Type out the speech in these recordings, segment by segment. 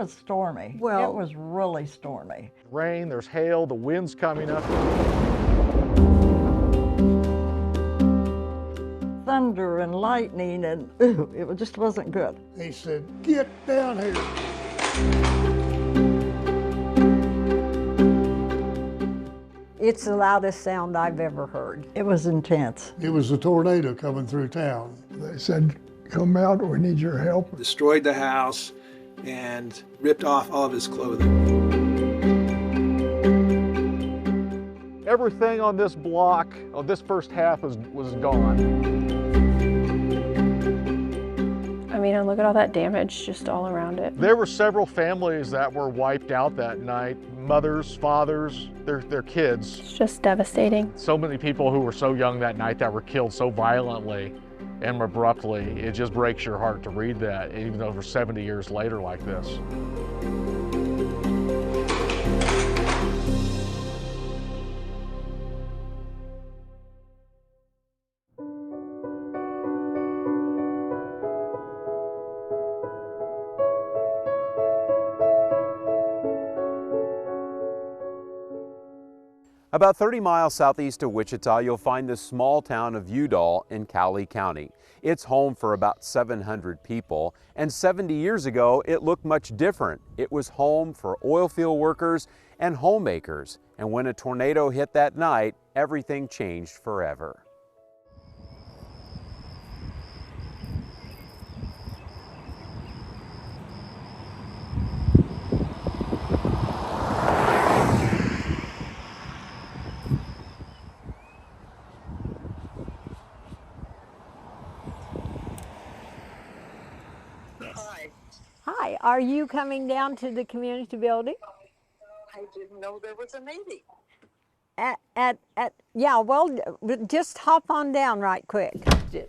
was stormy. Well, it was really stormy. Rain, there's hail, the wind's coming up. Thunder and lightning, and it just wasn't good. He said, "Get down here." it's the loudest sound I've ever heard. It was intense. It was a tornado coming through town. They said, "Come out, we need your help." Destroyed the house and ripped off all of his clothing. Everything on this block, on this first half was gone. I mean, and look at all that damage just all around it. There were several families that were wiped out that night. Mothers, fathers, their kids. It's just devastating. So many people who were so young that night that were killed so violently and abruptly. It just breaks your heart to read that, even over 70 years later like this. About 30 miles southeast of Wichita, you'll find the small town of Udall in Cowley County. It's home for about 700 people, and 70 years ago, it looked much different. It was home for oil field workers and homemakers, and when a tornado hit that night, everything changed forever. Hi, are you coming down to the community building? I didn't know there was a meeting. Yeah, well, just hop on down right quick.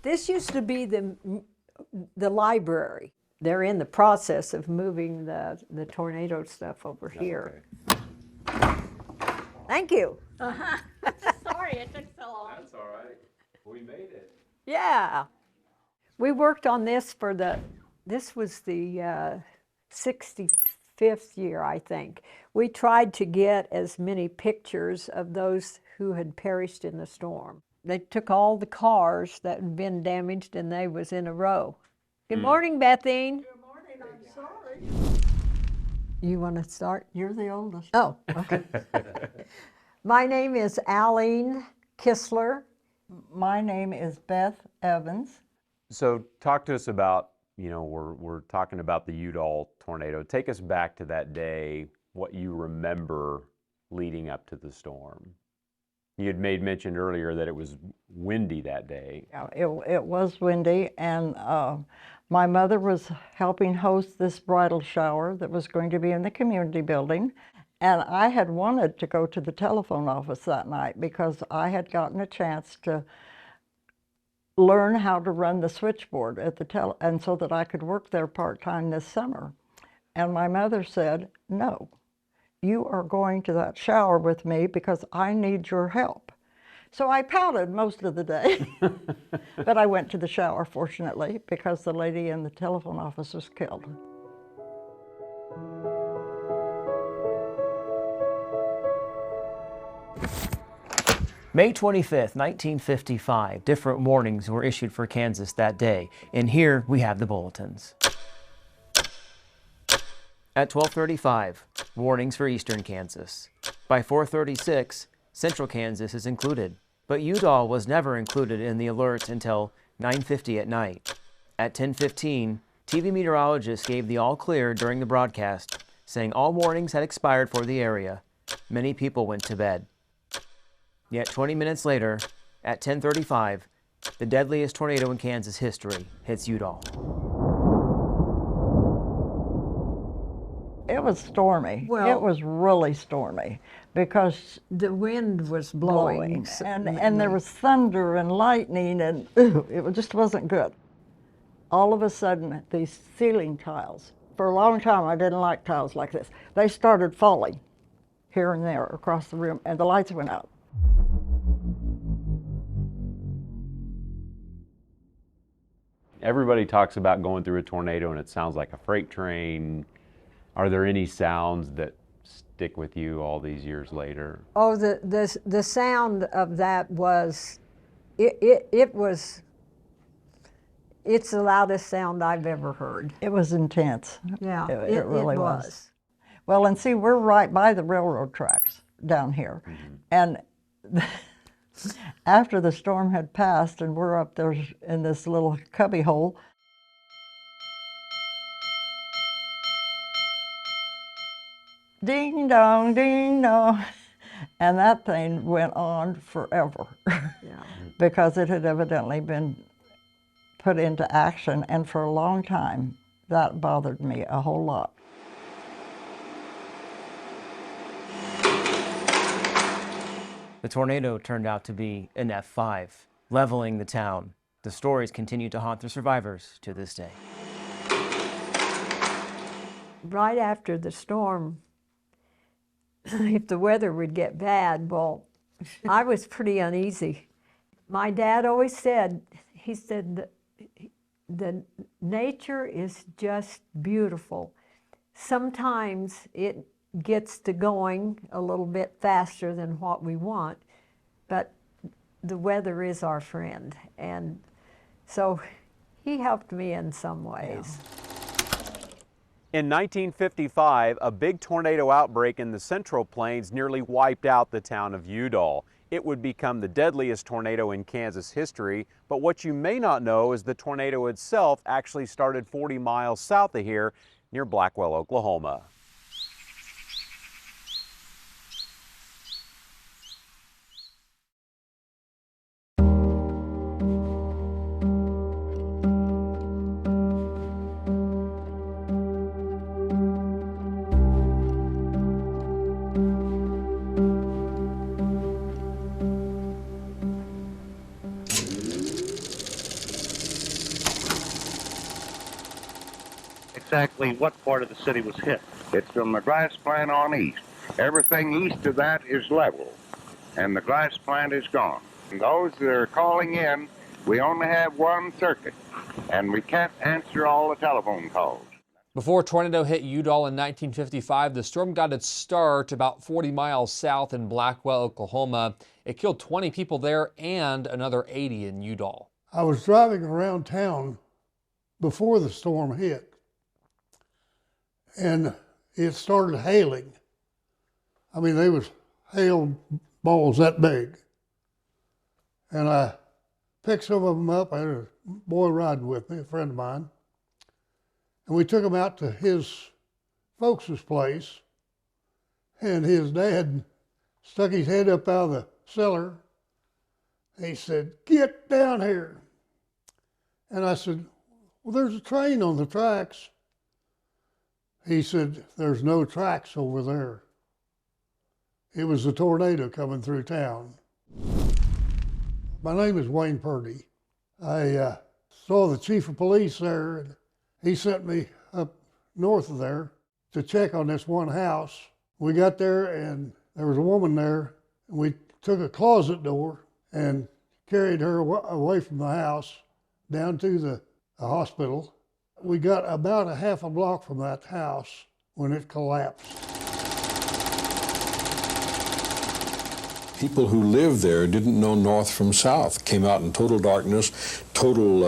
This used to be the library. They're in the process of moving the tornado stuff over here. Okay. Thank you. Sorry it took so long. That's all right. We made it. Yeah. We worked on this for this was the 65th year, I think. We tried to get as many pictures of those who had perished in the storm. They took all the cars that had been damaged and they was in a row. Good morning, Bethine. Good morning, I'm sorry. You want to start? You're the oldest. Oh, okay. My name is Aline Kistler. My name is Beth Evans. So talk to us about, you know, we're talking about the Udall tornado. Take us back to that day, what you remember leading up to the storm. You had made mention earlier that it was windy that day. Yeah, it was windy, and my mother was helping host this bridal shower that was going to be in the community building. And I had wanted to go to the telephone office that night because I had gotten a chance to learn how to run the switchboard at the and so that I could work there part-time this summer. And my mother said, "No, you are going to that shower with me because I need your help." So I pouted most of the day, but I went to the shower, fortunately, because the lady in the telephone office was killed. May 25th, 1955, different warnings were issued for Kansas that day, and here we have the bulletins. At 12:35, warnings for eastern Kansas. By 4:36, central Kansas is included, but Udall was never included in the alerts until 9:50 at night. At 10:15, TV meteorologists gave the all clear during the broadcast, saying all warnings had expired for the area. Many people went to bed. Yet 20 minutes later, at 10:35, the deadliest tornado in Kansas history hits Udall. It was stormy. Well, it was really stormy because the wind was blowing. and there was thunder and lightning, and it just wasn't good. All of a sudden, these ceiling tiles, for a long time I didn't like tiles like this, they started falling here and there across the room, and the lights went out. Everybody talks about going through a tornado and it sounds like a freight train. Are there any sounds that stick with you all these years later? Oh, the sound of that was, it's the loudest sound I've ever heard. It was intense. Yeah, It really it was. Well, and see, we're right by the railroad tracks down here. And after the storm had passed and we're up there in this little cubby hole, ding dong, ding dong. And that thing went on forever because it had evidently been put into action, and for a long time that bothered me a whole lot. The tornado turned out to be an F5, leveling the town. The stories continue to haunt the survivors to this day. Right after the storm, if the weather would get bad, well, I was pretty uneasy. My dad always said, he said, the nature is just beautiful. Sometimes it gets to going a little bit faster than what we want, but the weather is our friend. And so he helped me in some ways. In 1955, a big tornado outbreak in the Central Plains nearly wiped out the town of Udall. It would become the deadliest tornado in Kansas history, but what you may not know is the tornado itself actually started 40 miles south of here near Blackwell, Oklahoma. Exactly what part of the city was hit. It's from the glass plant on east. Everything east of that is level, and the glass plant is gone. And those that are calling in, we only have one circuit, and we can't answer all the telephone calls. Before a tornado hit Udall in 1955, the storm got its start about 40 miles south in Blackwell, Oklahoma. It killed 20 people there and another 80 in Udall. I was driving around town before the storm hit, and it started hailing. I mean, they was hail balls that big. And I picked some of them up. I had a boy riding with me, a friend of mine. And we took him out to his folks' place. And his dad stuck his head up out of the cellar. He said, "Get down here." And I said, "Well, there's a train on the tracks." He said, "There's no tracks over there." It was a tornado coming through town. My name is Wayne Purdy. I saw the chief of police there, and he sent me up north of there to check on this one house. We got there, and there was a woman there, and we took a closet door and carried her away from the house down to the hospital. We got about a half a block from that house when it collapsed. People who lived there didn't know north from south, came out in total darkness, total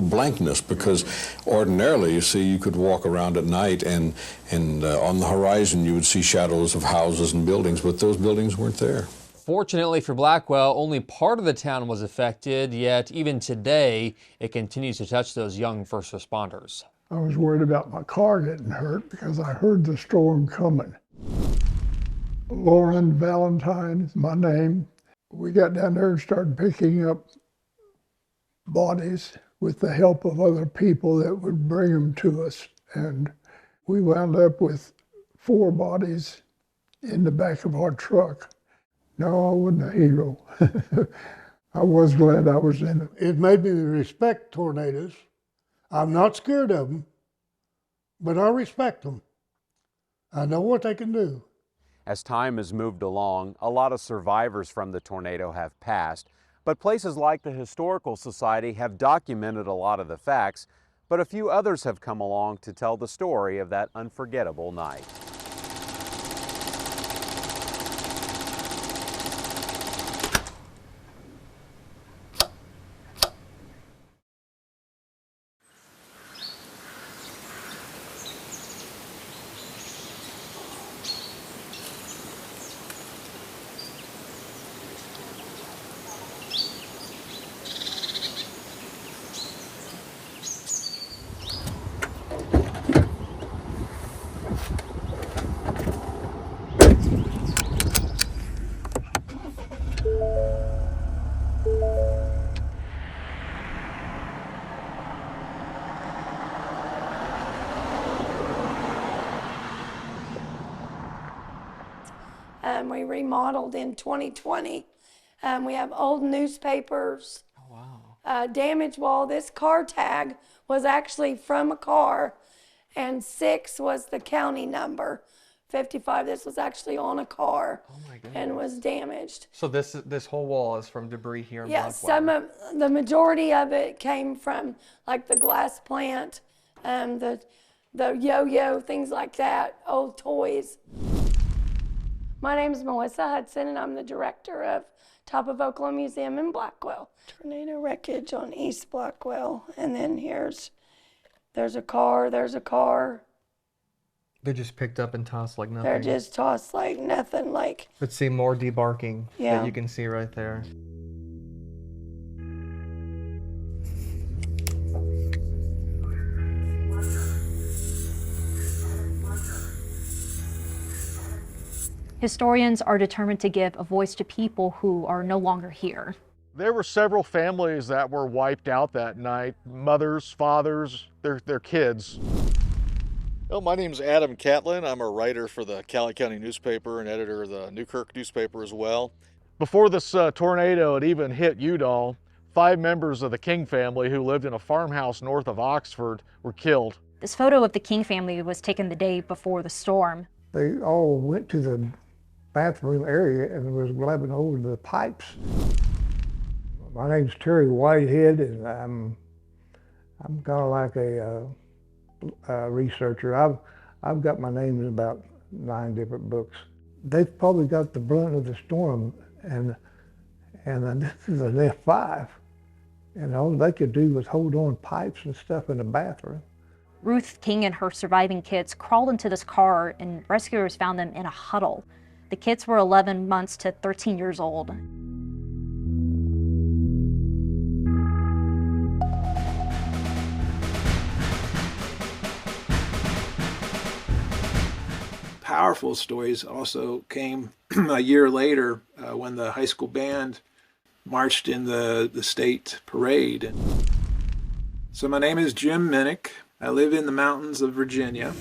blankness, because ordinarily, you see, you could walk around at night and on the horizon you would see shadows of houses and buildings, but those buildings weren't there. Fortunately for Blackwell, only part of the town was affected, yet even today, it continues to touch those young first responders. I was worried about my car getting hurt because I heard the storm coming. Lauren Valentine is my name. We got down there and started picking up bodies with the help of other people that would bring them to us. And we wound up with 4 bodies in the back of our truck. No, I wasn't a hero. I was glad I was in it. It made me respect tornadoes. I'm not scared of them, but I respect them. I know what they can do. As time has moved along, a lot of survivors from the tornado have passed, but places like the Historical Society have documented a lot of the facts. but a few others have come along to tell the story of that unforgettable night. We remodeled in 2020. We have old newspapers. Oh, wow. Damaged wall. This car tag was actually from a car, and 6 was the county number. 55, this was actually on a car. Oh my goodness. And was damaged. So this whole wall is from debris here in Yes, Blackwell? the majority of it came from like the glass plant, the yo-yo, things like that, old toys. My name is Melissa Hudson, and I'm the director of Top of Oklahoma Museum in Blackwell. Tornado wreckage on East Blackwell, and then there's a car. They're just picked up and tossed like nothing? They're just tossed like nothing, like. Let's see more debarking Yeah. that you can see right there. Historians are determined to give a voice to people who are no longer here. There were several families that were wiped out that night, mothers, fathers, their kids. Well, my name's Adam Catlin. I'm a writer for the Cali County newspaper and editor of the Newkirk newspaper as well. Before this tornado had even hit Udall, 5 members of the King family who lived in a farmhouse north of Oxford were killed. This photo of the King family was taken the day before the storm. They all went to the bathroom area and was grabbing over the pipes. My name's Terry Whitehead, and I'm kind of like a researcher. I've got my name in about 9 different books. They've probably got the brunt of the storm, and this is an F5, and all they could do was hold on pipes and stuff in the bathroom. Ruth King and her surviving kids crawled into this car, and rescuers found them in a huddle. The kids were 11 months to 13 years old. Powerful stories also came a year later when the high school band marched in the state parade. So my name is Jim Minnick. I live in the mountains of Virginia.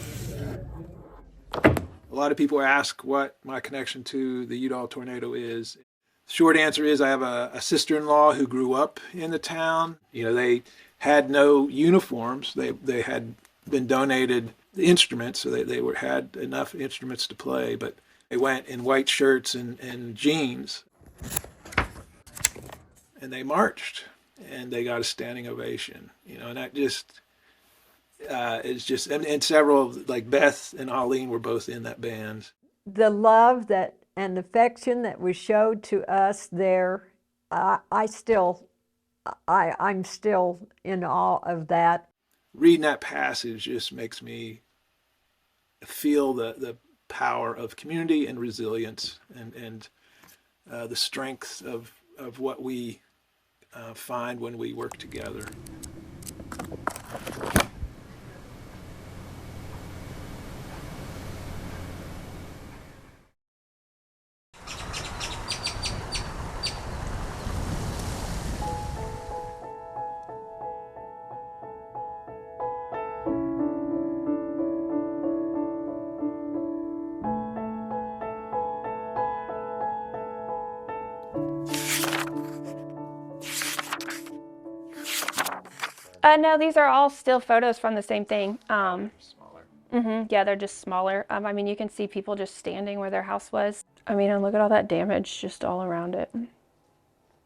A lot of people ask what my connection to the Udall tornado is. Short answer is I have a sister-in-law who grew up in the town. You know, they had no uniforms. They had been donated instruments, so they had enough instruments to play, but they went in white shirts and jeans. And they marched, and they got a standing ovation. You know, and that just is just, and several, like Beth and Arlene were both in that band. The love that and affection that was showed to us there, I'm still in awe of that. Reading that passage just makes me feel the power of community and resilience, and the strength of what we find when we work together. No, these are all still photos from the same thing. Smaller. Yeah, they're just smaller. I mean, you can see people just standing where their house was. I mean, and look at all that damage just all around it.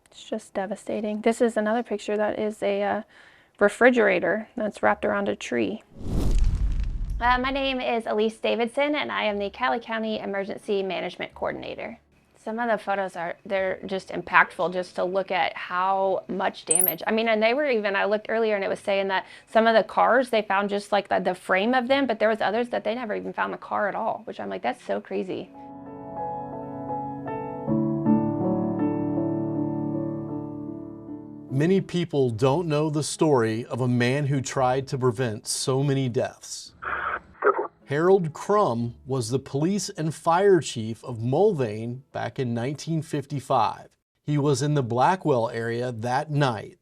It's just devastating. This is another picture that is a refrigerator that's wrapped around a tree. My name is Elise Davidson, and I am the Cali County Emergency Management Coordinator. Some of the photos they're just impactful just to look at how much damage. I mean, and they were even, I looked earlier and it was saying that some of the cars, they found just like the frame of them, but there was others that they never even found the car at all, which I'm like, that's so crazy. Many people don't know the story of a man who tried to prevent so many deaths. Harold Crum was the police and fire chief of Mulvane back in 1955. He was in the Blackwell area that night.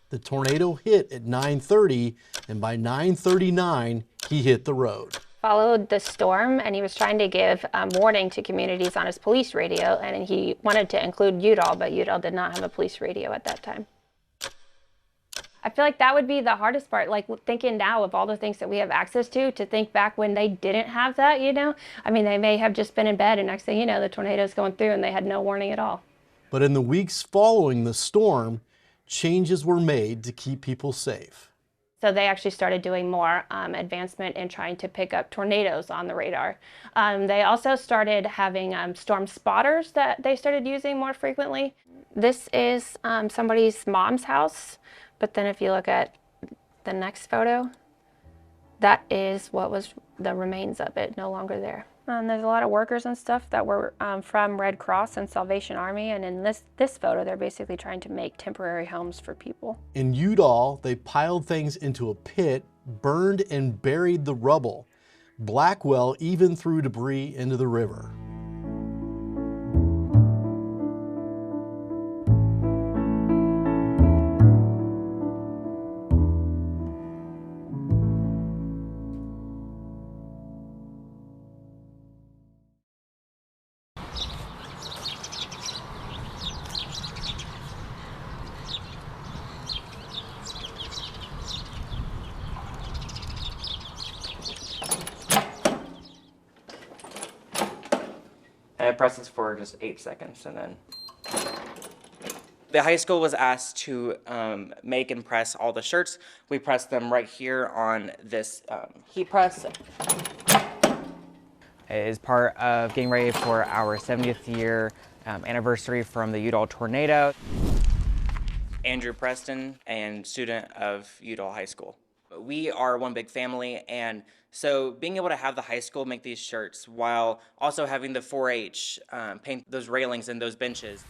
The tornado hit at 9:30, and by 9:39, he hit the road. Followed the storm, and he was trying to give warning to communities on his police radio, and he wanted to include Udall, but Udall did not have a police radio at that time. I feel like that would be the hardest part, like thinking now of all the things that we have access to think back when they didn't have that, you know? I mean, they may have just been in bed and next thing you know, the tornado's going through and they had no warning at all. But in the weeks following the storm, changes were made to keep people safe. So they actually started doing more advancement in trying to pick up tornadoes on the radar. They also started having storm spotters that they started using more frequently. This is somebody's mom's house. But then if you look at the next photo, that is what was the remains of it, no longer there. There's a lot of workers and stuff that were from Red Cross and Salvation Army, and in this photo, they're basically trying to make temporary homes for people. In Udall, they piled things into a pit, burned and buried the rubble. Blackwell even threw debris into the river. And it presses for just 8 seconds, and then. The high school was asked to make and press all the shirts. We pressed them right here on this heat press. It is part of getting ready for our 70th year anniversary from the Udall tornado. Andrew Preston, and student of Udall High School. We are one big family, and so being able to have the high school make these shirts while also having the 4-H paint those railings and those benches.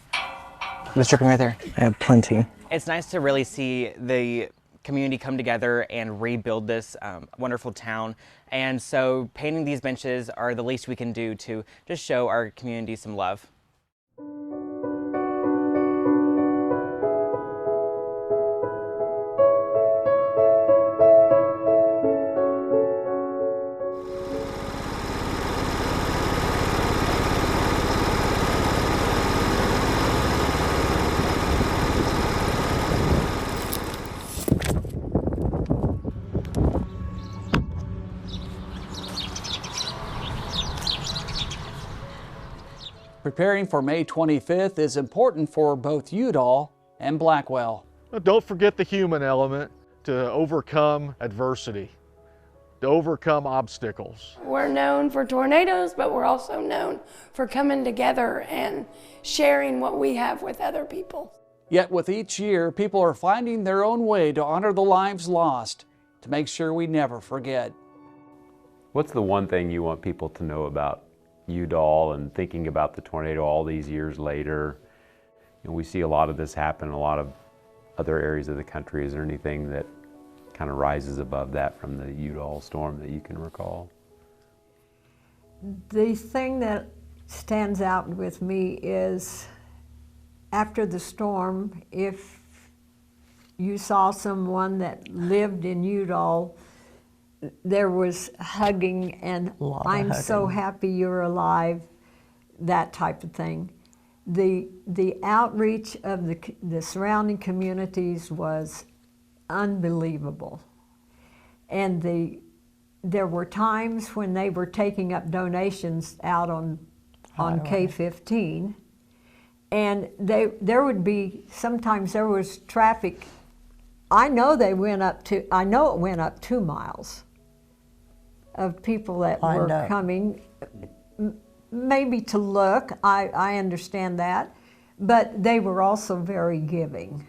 There's dripping right there. I have plenty. It's nice to really see the community come together and rebuild this wonderful town. And so painting these benches are the least we can do to just show our community some love. Preparing for May 25th is important for both Udall and Blackwell. Don't forget the human element to overcome adversity, to overcome obstacles. We're known for tornadoes, but we're also known for coming together and sharing what we have with other people. Yet with each year, people are finding their own way to honor the lives lost, to make sure we never forget. What's the one thing you want people to know about Udall and thinking about the tornado all these years later? You know, we see a lot of this happen in a lot of other areas of the country. Is there anything that kind of rises above that from the Udall storm that you can recall? The thing that stands out with me is after the storm, if you saw someone that lived in Udall, there was hugging and I'm so happy you're alive, that type of thing. The outreach of the surrounding communities was unbelievable. And there were times when they were taking up donations out on K-15, And there would be, sometimes there was traffic. I know it went up 2 miles of people that were coming, maybe to look, I understand that, but they were also very giving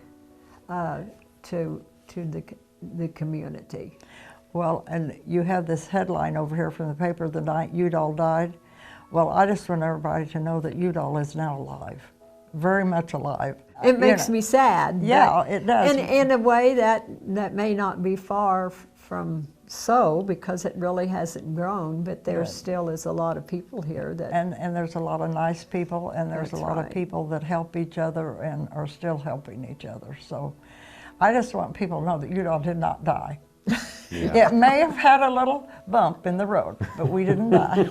to the community. Well, and you have this headline over here from the paper, the night Udall died. Well, I just want everybody to know that Udall is now alive, very much alive. It makes me sad. Yeah, it does. In a way that may not be far from so, because it really hasn't grown, but there still is a lot of people here that... And there's a lot of nice people, and there's a lot of people that help each other and are still helping each other. So I just want people to know that Udall did not die. It may have had a little bump in the road, but we didn't die.